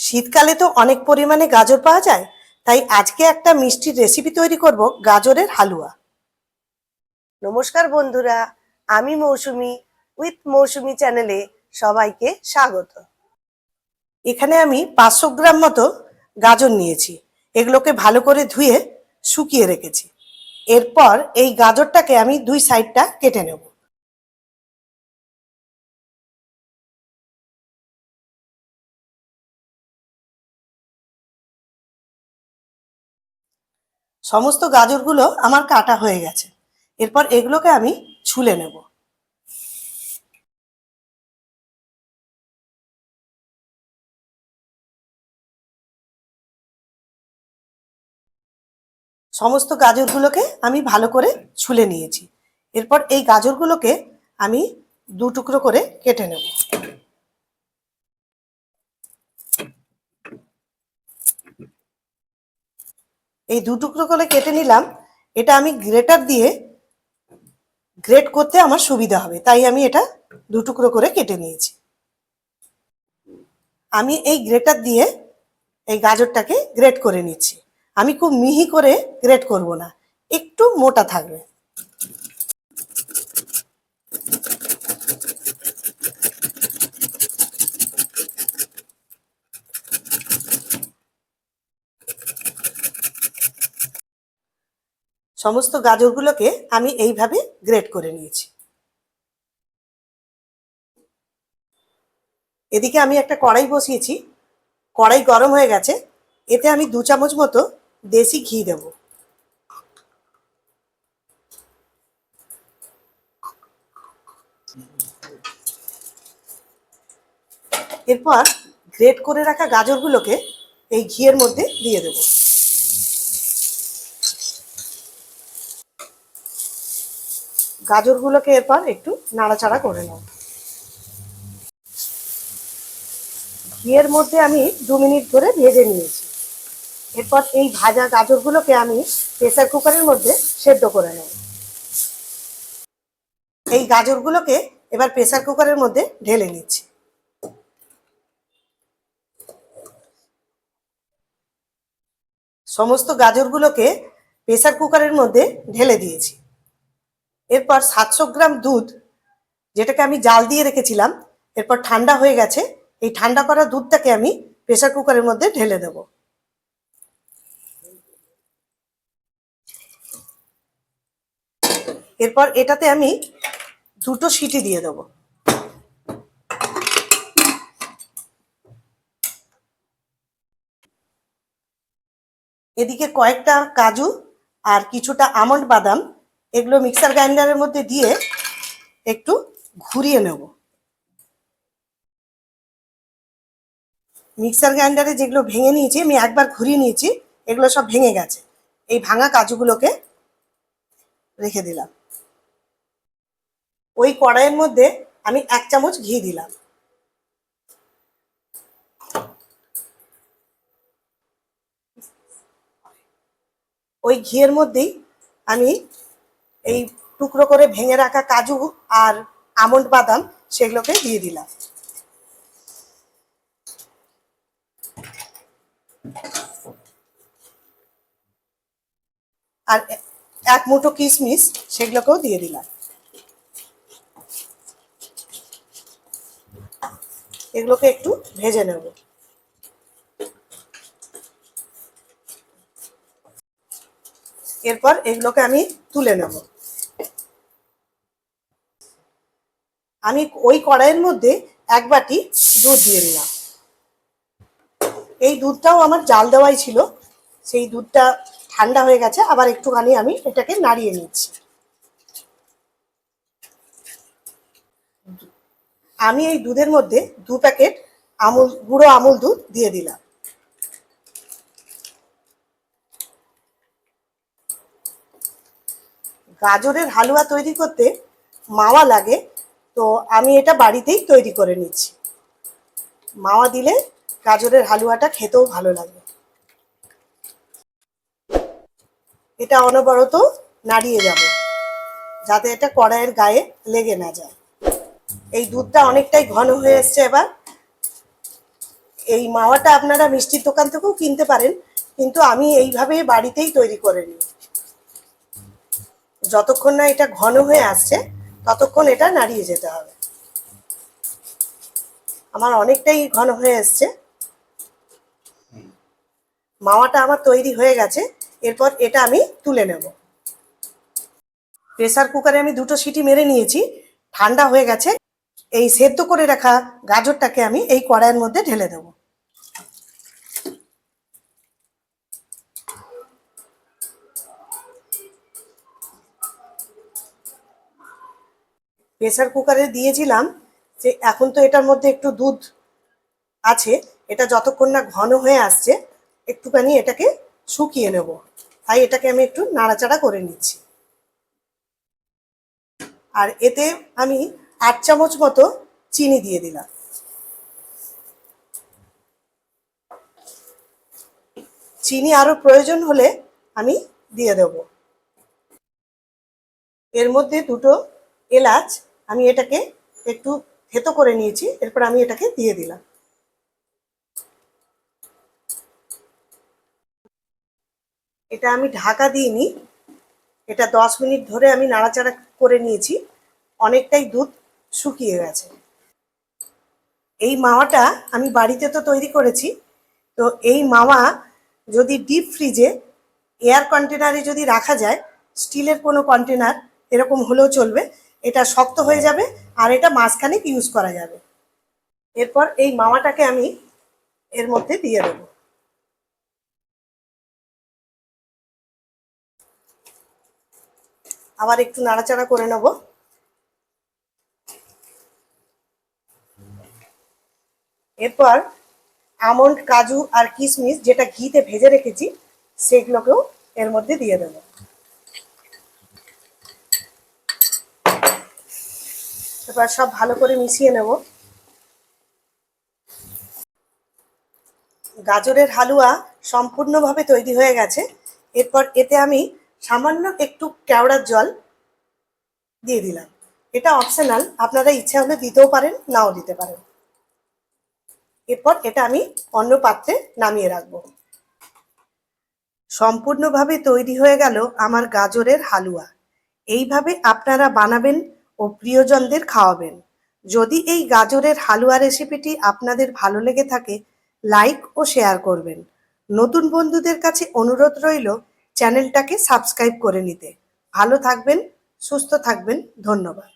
শীতকালে তো অনেক পরিমাণে গাজর পাওয়া যায়, তাই আজকে একটা মিষ্টির রেসিপি তৈরি করব গাজরের হালুয়া। নমস্কার বন্ধুরা, আমি মৌসুমি উইথ মৌসুমি চ্যানেলে সবাইকে স্বাগত। এখানে আমি 500 গ্রাম মতো গাজর নিয়েছি। এগুলোকে ভালো করে ধুয়ে শুকিয়ে রেখেছি। এরপর এই গাজরটাকে আমি দুই সাইডটা কেটে নেব। সমস্ত গাজরগুলো আমার কাটা হয়ে গেছে। এরপর এগুলোকে আমি ছুলে নেব। সমস্ত গাজরগুলোকে আমি ভালো করে ছুলে নিয়েছি। এরপর এই গাজরগুলোকে আমি দু টুকরো করে কেটে নেব। এই দু টুকরো করে কেটে নিলাম। এটা আমি গ্রেটার দিয়ে গ্রেট করতে আমার সুবিধা হবে, তাই আমি এটা দু টুকরো করে কেটে নিয়েছি। আমি এই গ্রেটার দিয়ে এই গাজরটাকে গ্রেট করে নিচ্ছি। আমি খুব মিহি করে গ্রেট করব না, একটু মোটা থাকবে। সমস্ত গাজরগুলোকে আমি এইভাবে গ্রেট করে নিয়েছি। এদিকে আমি একটা কড়াই বসিয়েছি। কড়াই গরম হয়ে গেছে। এতে আমি 2 চামচ মতো দেশি ঘি দেব। এরপর গ্রেট করে রাখা গাজরগুলোকে এই ঘিয়ের মধ্যে দিয়ে দেব। গাজরগুলোকে এরপর একটু নাড়াচাড়া করে নেব। ঘিয়ের মধ্যে আমি 2 মিনিট ধরে ভেজে নিয়েছি। এরপর এই ভাজা গাজরগুলোকে আমি প্রেসার কুকারের মধ্যে সেদ্ধ করে নেব। এই গাজরগুলোকে এবার প্রেসার কুকারের মধ্যে ঢেলে নিচ্ছি। সমস্ত গাজরগুলোকে প্রেসার কুকারের মধ্যে ঢেলে দিয়েছি। এরপর 700 গ্রাম দুধ, যেটাকে আমি জাল দিয়ে রেখেছিলাম, এরপর ঠান্ডা হয়ে গেছে। এই ঠান্ডা করা দুধটাকে আমি প্রেসার কুকারের মধ্যে ঢেলে দেব। এরপর এটাতে আমি 2টো সিটি দিয়ে দেব। এদিকে কয়েকটা কাজু আর কিছুটা আমন্ড বাদাম, এগুলো মিক্সার গ্রাইন্ডারের মধ্যে দিয়ে একটু ঘুরিয়ে নেব। মিক্সার গ্রাইন্ডারে যেগুলো ভেঙে নিয়েছি, আমি একবার ঘুরিয়ে নিয়েছি, এগুলো সব ভেঙে গেছে। এই ভাঙা কাজুগুলোকে রেখে দিলাম। ওই কড়াইয়ের মধ্যে আমি 1 চামচ ঘি দিলাম। ওই ঘিয়ের মধ্যেই আমি এই টুকরো করে ভেঙে রাখা কাজু আর আমন্ড বাদাম সেগুলোকে দিয়ে দিলাম। আর 1 মুঠো কিশমিশ সেগুলোকেও দিয়ে দিলাম। এগুলোকে একটু ভেজে নেব। এরপর এগুলোকে আমি তুলে নেব। আমি ওই কড়াইয়ের মধ্যে 1 বাটি দুধ দিয়ে দিলাম। এই দুধটাও আমার জাল দেওয়াই ছিল। সেই দুধটা ঠান্ডা হয়ে গেছে, আবার একটুখানি আমি এটাকে নাড়িয়ে নিচ্ছি। আমি এই দুধের মধ্যে 2 প্যাকেট গুঁড়ো আমুল দুধ দিয়ে দিলাম। গাজরের হালুয়া তৈরি করতে মাওয়া লাগে, তো আমি এটা বাড়িতেই তৈরি করে নিচ্ছি। মাওয়া দিলে গাজরের হালুয়াটা খেতেও ভালো লাগে। এটা অনবরত নাড়িয়ে যাব, যাতে এটা কড়াইয়ের গায়ে লেগে না যায়। এই দুধটা অনেকটাই ঘন হয়ে এসছে। এবার এই মাওয়াটা আপনারা মিষ্টির দোকান থেকেও কিনতে পারেন, কিন্তু আমি এইভাবে বাড়িতেই তৈরি করে নিই। যতক্ষণ না এটা ঘন হয়ে আসছে ততক্ষণ এটা নাড়িয়ে যেতে হবে। আমার অনেকটাই ঘন হয়ে এসছে, মাওয়াটা আমার তৈরি হয়ে গেছে। এরপর এটা আমি তুলে নেব। প্রেসার কুকারে আমি 2টো সিটি মেরে নিয়েছি, ঠান্ডা হয়ে গেছে। এই সেদ্ধ করে রাখা গাজরটাকে আমি এই কড়াইয়ের মধ্যে ঢেলে দেব। প্রেসার কুকারে দিয়েছিলাম যে এখন তো এটার মধ্যে একটু দুধ আছে, এটা যতক্ষণ না ঘন হয়ে আসছে একটুখানি এটাকে শুকিয়ে নেব। তাই এটাকে আমি একটু নাড়াচাড়া করে নিচ্ছি। আর এতে আমি 8 চামচ মতো চিনি দিয়ে দিলাম। চিনি আরো প্রয়োজন হলে আমি দিয়ে দেব। এর মধ্যে 2টো এলাচ আমি এটাকে একটু থেতো করে নিয়েছি, এরপর আমি এটাকে দিয়ে দিলাম। এটা আমি ঢাকা দিইনি, এটা 10 মিনিট ধরে আমি নাড়াচাড়া করে নিয়েছি। অনেকটাই দুধ শুকিয়ে গেছে। এই মাওয়াটা আমি বাড়িতে তো তৈরি করেছি, তো এই মাওয়া যদি ডিপ ফ্রিজে এয়ার কন্টেনারে যদি রাখা যায়, স্টিলের কোনো কন্টেনার এরকম হলেও চলবে, এটা শক্ত হয়ে যাবে আর এটা মাসখানেক ইউজ করা যাবে। এরপর এই মাওয়াটাকে আমি এর মধ্যে দিয়ে দেব। আবার একটু নাড়াচাড়া করে নেব। এরপর আমন্ড, কাজু আর কিশমিশ যেটা ঘিতে ভেজে রেখেছি সেগুলোকেও এর মধ্যে দিয়ে দেবো। এবার সব ভালো করে মিশিয়ে নেব। গাজরের হালুয়া সম্পূর্ণভাবে তৈরি হয়ে গেছে। এরপর এতে আমি সামান্য একটু কেওড়ার জল দিয়ে দিলাম। এটা অপশনাল, আপনারা ইচ্ছা হলে দিতেও পারেন, নাও দিতে পারেন। এরপর এটা আমি অন্য পাত্রে নামিয়ে রাখবো। সম্পূর্ণভাবে তৈরি হয়ে গেল আমার গাজরের হালুয়া। এইভাবে আপনারা বানাবেন ও প্রিয়জনদের খাওয়াবেন। যদি এই গাজরের হালুয়া রেসিপিটি আপনাদের ভালো লেগে থাকে, লাইক ও শেয়ার করবেন। নতুন বন্ধুদের কাছে অনুরোধ রইল চ্যানেলটাকে সাবস্ক্রাইব করে নিতে। ভালো থাকবেন, সুস্থ থাকবেন। ধন্যবাদ।